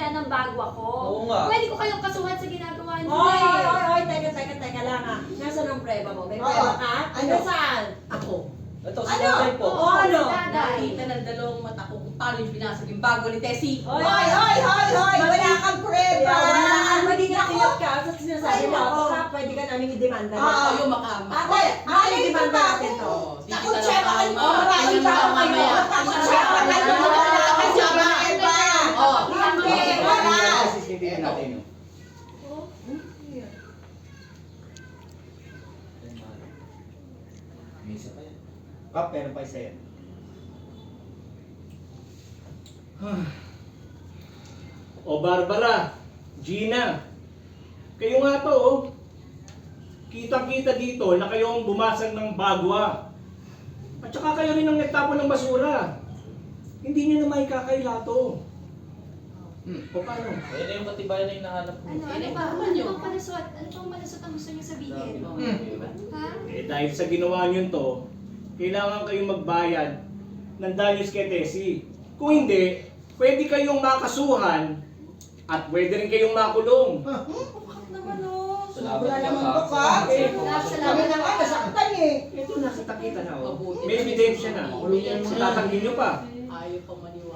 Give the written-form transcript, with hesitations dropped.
nila ng bago ako. Oo nga. Pwede ko kayong kasuhan sa ginagawa nila Oy, teka lang ha. Nasaan ang preba mo? May preba ka? Ano saan? Ako. Ito, si Ano? Tatay po. Oo, ano? Nakita ng dalawang mata ko kung paano yung binasag yung bago ni Tessie. Hoy! Wala kang preba! Malingat ka sa sinasabi mo. Baka pwede ka namin i-demanda. Ako yung makama. I-demanda natin to. Ako, check ako. Maraming tao kayo. Ako, check ako. CCTV natin yun. May isa pa yan. Kap, meron pa isa yan. O Barbara, Gina, kayo nga to oh. Kitang-kita dito na kayo ang bumasag ng bagwa. At saka kayo rin ang nagtapon ng basura. Hindi niyo na maikakaila to. O paano? Ayan na yung katibayan na hinahanap mo. Ano ba? Ano bang malusot? Ano bang malusot ang gusto niyo sabihin? Ha? Eh dahil sa ginawa niyo to, kailangan kayong magbayad ng danyos kay Tessie. Kung hindi, pwede kayong makasuhan at pwede rin kayong makulong. Salamat Wala po, naman Kap. to, Kap. Salamat na nga, nasaktan eh. Ito nasa takita na oh. Mabuti May na ebidensya na. Mabuti na. Tatanggihan niyo pa. Ayaw pang maniwala.